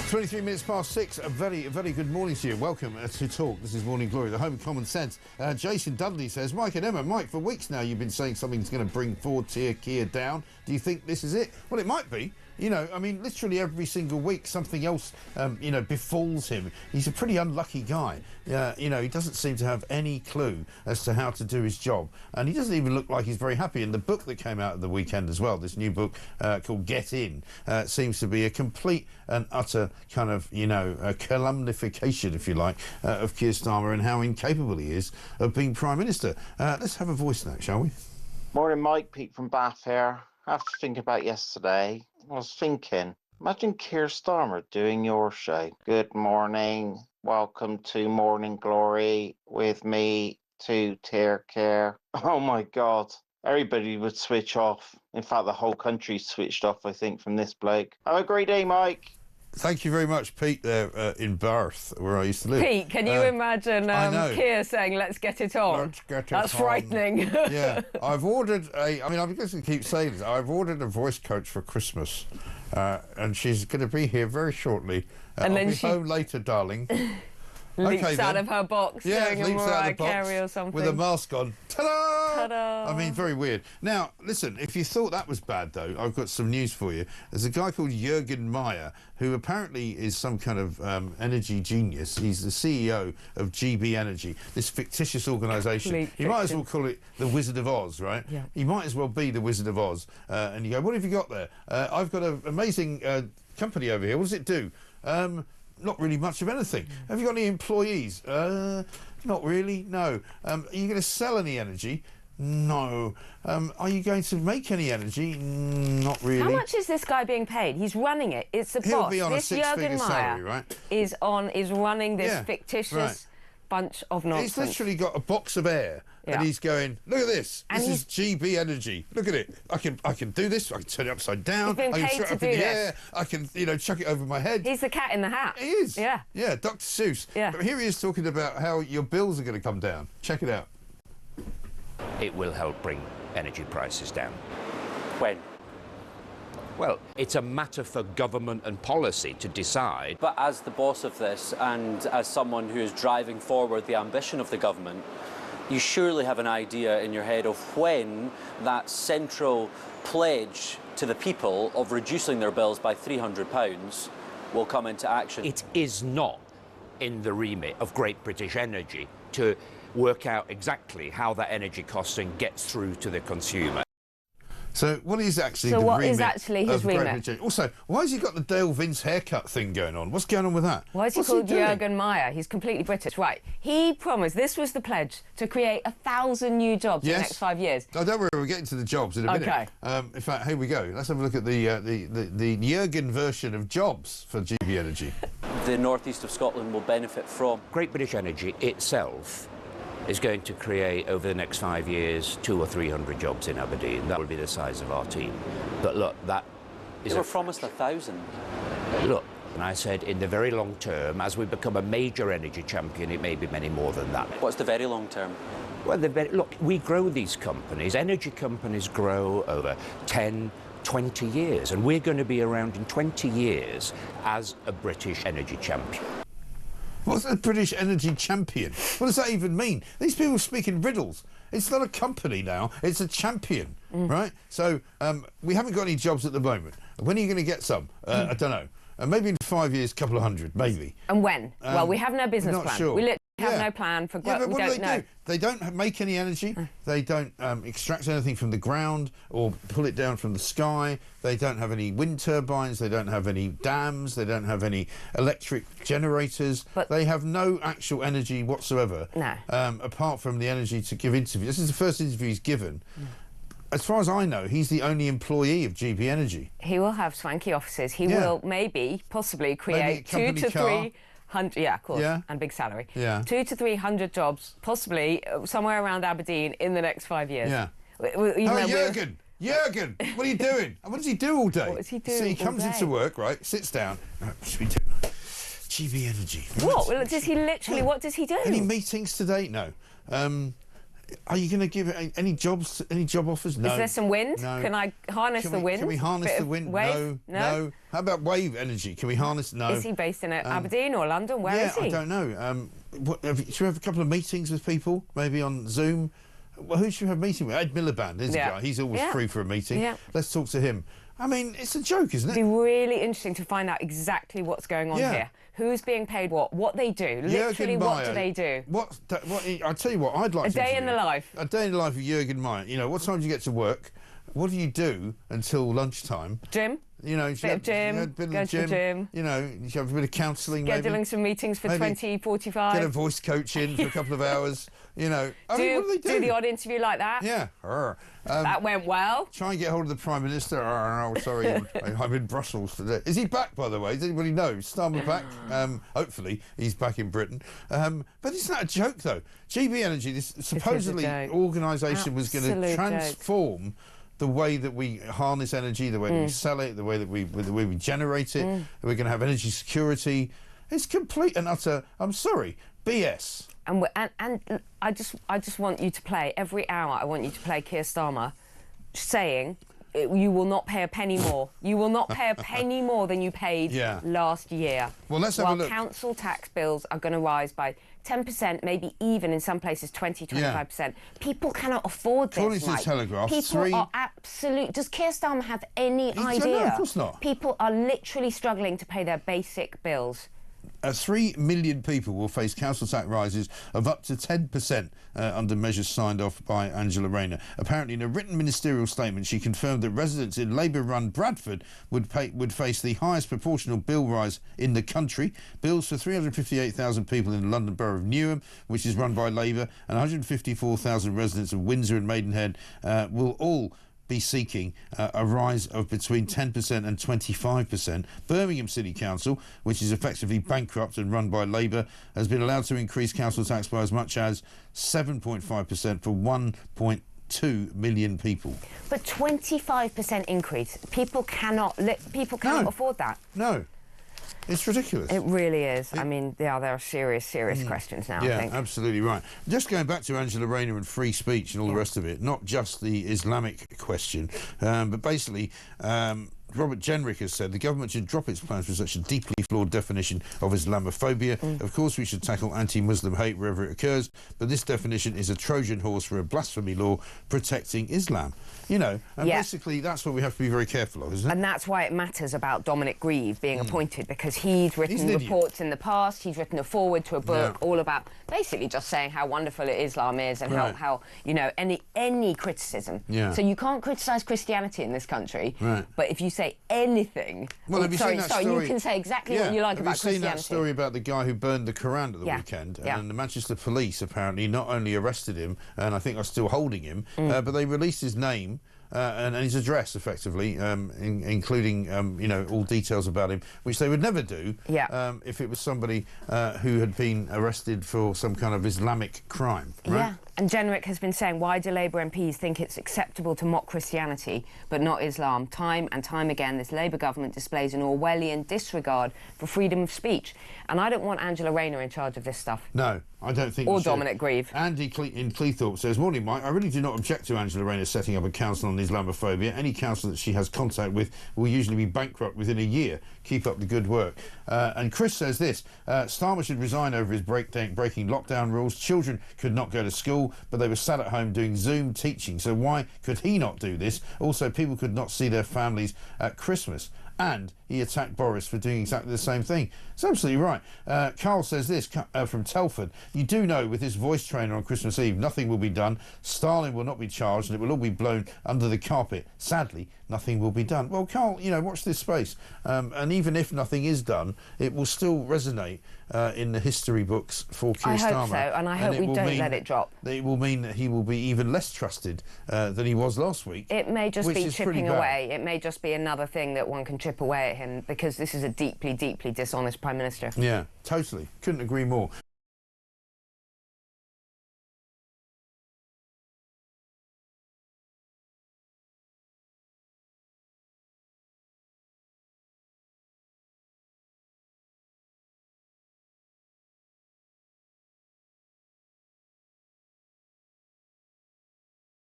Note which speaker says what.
Speaker 1: 23 minutes past 6. A very good morning to you. Welcome to Talk. This is Morning Glory, the home of common sense. Jason Dudley says, Mike and Emma, Mike, for weeks now you've been saying something's going to bring Ford Kia down. Do you think this is it? Well, it might be. You know, I mean, literally every single week something else, befalls him. He's a pretty unlucky guy. You know, he doesn't seem to have any clue as to how to do his job. And he doesn't even look like he's very happy. And the book that came out at the weekend as well, this new book called Get In, seems to be a complete and utter kind of, calumnification, if you like, of Keir Starmer and how incapable he is of being Prime Minister. Let's have a voice note, shall we?
Speaker 2: Morning, Mike. Pete from Bath here. After thinking about yesterday, I was thinking, imagine Keir Starmer doing your show. Good morning. Welcome to Morning Glory with me, to Care. Oh my God. Everybody would switch off. In fact, the whole country switched off, I think, from this bloke. Have a great day, Mike.
Speaker 1: Thank you very much, Pete, there in Bath, where I used to live.
Speaker 3: Pete, can you imagine Keir saying, let's get it on?
Speaker 1: Let's get it
Speaker 3: That's
Speaker 1: on.
Speaker 3: frightening.
Speaker 1: Yeah, I've ordered I'm just going to keep saying this. I've ordered a voice coach for Christmas, and she's going to be here very shortly.
Speaker 3: And then
Speaker 1: I'll be home later, darling.
Speaker 3: Leaps out of her box doing a
Speaker 1: leaps out
Speaker 3: Mariah
Speaker 1: of the box
Speaker 3: Carey or something.
Speaker 1: with a mask on. Ta-da!
Speaker 3: Ta-da!
Speaker 1: I mean, very weird. Now, listen, if you thought that was bad, though, I've got some news for you. There's a guy called Jürgen Meyer, who apparently is some kind of energy genius. He's the CEO of GB Energy, this fictitious organisation. You might as well call it the Wizard of Oz, right?
Speaker 3: Yeah.
Speaker 1: He might as well be the Wizard of Oz. And you go, what have you got there? I've got an amazing company over here. What does it do? Not really much of anything. Have you got any employees? Not really, no. Are you going to sell any energy? No. Are you going to make any energy? Not really.
Speaker 3: How much is this guy being paid? He's running it. It's the boss.
Speaker 1: He'll be on
Speaker 3: this
Speaker 1: a six-figure
Speaker 3: Jürgen
Speaker 1: salary,
Speaker 3: Meyer
Speaker 1: right?
Speaker 3: is running this fictitious
Speaker 1: right.
Speaker 3: bunch of nonsense.
Speaker 1: He's literally got a box of air, and he's going, look at this.
Speaker 3: And
Speaker 1: this is GB Energy. Look at it. I can do this. I can turn it upside down.
Speaker 3: He's been
Speaker 1: I can
Speaker 3: paid
Speaker 1: throw it
Speaker 3: to
Speaker 1: up in
Speaker 3: do
Speaker 1: the
Speaker 3: this.
Speaker 1: air. I can, chuck it over my head.
Speaker 3: He's the cat in the hat.
Speaker 1: He is.
Speaker 3: Yeah.
Speaker 1: Yeah, Dr. Seuss.
Speaker 3: Yeah.
Speaker 1: But here he is talking about how your bills are going to come down. Check it out.
Speaker 4: It will help bring energy prices down.
Speaker 5: When?
Speaker 4: Well, it's a matter for government and policy to decide.
Speaker 5: But as the boss of this and as someone who is driving forward the ambition of the government, you surely have an idea in your head of when that central pledge to the people of reducing their bills by £300 will come into action.
Speaker 4: It is not in the remit of Great British Energy to work out exactly how that energy costing gets through to the consumer.
Speaker 1: So what is actually
Speaker 3: So
Speaker 1: the
Speaker 3: what
Speaker 1: remit
Speaker 3: is actually his
Speaker 1: of Great
Speaker 3: remit?
Speaker 1: Britain? Also, why has he got the Dale Vince haircut thing going on? What's going on with that?
Speaker 3: Why is he
Speaker 1: What's
Speaker 3: called
Speaker 1: doing?
Speaker 3: Jürgen Meyer? He's completely British. Right. He promised, this was the pledge, to create 1,000 new jobs in the next 5 years.
Speaker 1: Oh, don't worry, we're getting to the jobs in a minute.
Speaker 3: Okay.
Speaker 1: In fact, here we go. Let's have a look at the Jürgen version of jobs for GB Energy.
Speaker 5: The northeast of Scotland will benefit from.
Speaker 4: Great British Energy itself is going to create, over the next 5 years, 200 or 300 jobs in Aberdeen. That will be the size of our team. But look, that is...
Speaker 5: They were promised 1,000.
Speaker 4: Look, and I said, in the very long term, as we become a major energy champion, it may be many more than that.
Speaker 5: What's the very long term?
Speaker 4: Well, look, we grow these companies. Energy companies grow over 10, 20 years, and we're going to be around in 20 years as a British energy champion.
Speaker 1: What's a British energy champion? What does that even mean? These people speak in riddles. It's not a company now, it's a champion, right? So we haven't got any jobs at the moment. When are you going to get some? I don't know. Maybe in 5 years, a couple of hundred, maybe.
Speaker 3: And when? Well, we have no business plan.
Speaker 1: Sure.
Speaker 3: We literally have no plan for growth.
Speaker 1: But what
Speaker 3: we
Speaker 1: do
Speaker 3: don't
Speaker 1: they
Speaker 3: know.
Speaker 1: do? They don't make any energy. They don't extract anything from the ground or pull it down from the sky. They don't have any wind turbines. They don't have any dams. They don't have any electric generators.
Speaker 3: But
Speaker 1: they have no actual energy whatsoever.
Speaker 3: No.
Speaker 1: Apart from the energy to give interviews. This is the first interview he's given. As far as I know, he's the only employee of GB Energy.
Speaker 3: He will have swanky offices. He will possibly create
Speaker 1: Maybe a
Speaker 3: 200 to
Speaker 1: car.
Speaker 3: 300, yeah, of course,
Speaker 1: Yeah.
Speaker 3: and big salary.
Speaker 1: Yeah.
Speaker 3: 200 to 300 jobs, possibly somewhere around Aberdeen in the next 5 years.
Speaker 1: Yeah.
Speaker 3: Jürgen!
Speaker 1: Jürgen, what are you doing? And what does he do all day?
Speaker 3: What does he do
Speaker 1: So he
Speaker 3: all
Speaker 1: comes
Speaker 3: day?
Speaker 1: into work, right, sits down. What should we do? GB Energy.
Speaker 3: What? Well, does he literally, what does he do?
Speaker 1: Any meetings today? No. Are you going to give it any jobs, any job offers? No.
Speaker 3: Is there some wind?
Speaker 1: No.
Speaker 3: Can I harness the wind?
Speaker 1: Can we harness
Speaker 3: Bit
Speaker 1: the
Speaker 3: of
Speaker 1: wind?
Speaker 3: Wave?
Speaker 1: No. How about wave energy? Can we harness? No.
Speaker 3: Is he based in Aberdeen or London? Where is he?
Speaker 1: I don't know. Should we have a couple of meetings with people, maybe on Zoom? Well, who should we have a meeting with? Ed Miliband, isn't he? He's always free for a meeting. Yeah. Let's talk to him. I mean, it's a joke, isn't it?
Speaker 3: It'd be really interesting to find out exactly what's going on here. Who's being paid what they do. Literally, what do they do?
Speaker 1: I tell you what, I'd like
Speaker 3: a day in the life.
Speaker 1: A day in the life of Jürgen Meyer. You know, what time do you get to work? What do you do until lunchtime?
Speaker 3: Gym.
Speaker 1: You know,
Speaker 3: bit of gym.
Speaker 1: Go to the gym. You know, you should have a bit of counselling.
Speaker 3: Scheduling some meetings for 2045.
Speaker 1: Get a voice coach in for a couple of hours. You know, I mean, what do they do?
Speaker 3: Do the odd interview like that.
Speaker 1: Yeah.
Speaker 3: That went well.
Speaker 1: Try and get hold of the Prime Minister. Oh, sorry, I'm in Brussels today. Is he back, by the way? Does anybody know? Is Starmer back? Hopefully, he's back in Britain. But it's not a joke, though. GB Energy, this supposedly organisation was going to transform the way that we harness energy, the way that we sell it, the way that we generate it. We're going to have energy security. It's complete and utter, I'm sorry, BS.
Speaker 3: And I just want you to play, every hour I want you to play Keir Starmer saying you will not pay a penny more. You will not pay a penny more than you paid last year.
Speaker 1: Well, let's have a look.
Speaker 3: While council tax bills are going to rise by 10%, maybe even in some places 20, 25%. People cannot afford this.
Speaker 1: According to the Telegraph,
Speaker 3: people are absolute. Does Keir Starmer have any idea?
Speaker 1: No, of course not.
Speaker 3: People are literally struggling to pay their basic bills.
Speaker 1: 3 million people will face council tax rises of up to 10% under measures signed off by Angela Rayner. Apparently, in a written ministerial statement, she confirmed that residents in Labour-run Bradford would face the highest proportional bill rise in the country. Bills for 358,000 people in the London Borough of Newham, which is run by Labour, and 154,000 residents of Windsor and Maidenhead will all be seeking a rise of between 10% and 25%. Birmingham City Council, which is effectively bankrupt and run by Labour, has been allowed to increase council tax by as much as 7.5% for 1.2 million people.
Speaker 3: But 25% increase, people cannot afford that.
Speaker 1: No. It's ridiculous.
Speaker 3: It really is. I mean, there are serious questions now, I think.
Speaker 1: Yeah, absolutely right. Just going back to Angela Rayner and free speech and all the rest of it, not just the Islamic question, but basically Robert Jenrick has said the government should drop its plans for such a deeply flawed definition of Islamophobia. Of course, we should tackle anti-Muslim hate wherever it occurs, but this definition is a Trojan horse for a blasphemy law protecting Islam. You know, and basically that's what we have to be very careful of, isn't it?
Speaker 3: And that's why it matters about Dominic Grieve being appointed, because he's written reports in the past, he's written a foreword to a book all about basically just saying how wonderful Islam is and how you know, any criticism. So you can't criticise Christianity in this country, but if you say anything...
Speaker 1: Well, have you seen that story?
Speaker 3: You can say exactly what you like about Christianity.
Speaker 1: Have you seen that story about the guy who burned the Quran at the weekend? And the Manchester police apparently not only arrested him, and I think are still holding him, but they released his name and his address, effectively, including, you know, all details about him, which they would never do if it was somebody who had been arrested for some kind of Islamic crime, right?
Speaker 3: Yeah, and Jenrick has been saying, why do Labour MPs think it's acceptable to mock Christianity but not Islam? Time and time again, this Labour government displays an Orwellian disregard for freedom of speech. And I don't want Angela Rayner in charge of this stuff.
Speaker 1: No, I don't think
Speaker 3: Or Dominic Grieve.
Speaker 1: Andy in Cleethorpes says, morning, Mike. I really do not object to Angela Rayner setting up a council on Islamophobia. Any council that she has contact with will usually be bankrupt within a year. Keep up the good work. And Chris says this, Starmer should resign over his breaking lockdown rules. Children could not go to school, but they were sat at home doing Zoom teaching. So why could he not do this? Also, people could not see their families at Christmas. And he attacked Boris for doing exactly the same thing. It's absolutely right. Carl says this from Telford. You do know with this voice trainer on Christmas Eve, nothing will be done. Stalin will not be charged and it will all be blown under the carpet. Sadly, nothing will be done. Well, Carl, you know, watch this space. And even if nothing is done, it will still resonate in the history books for Keir Starmer.
Speaker 3: I hope so, and I hope we don't let it drop.
Speaker 1: It will mean that he will be even less trusted than he was last week.
Speaker 3: It may just be chipping away. It may just be another thing that one can chip away at him, because this is a deeply, deeply dishonest Prime Minister.
Speaker 1: Yeah, totally. Couldn't agree more.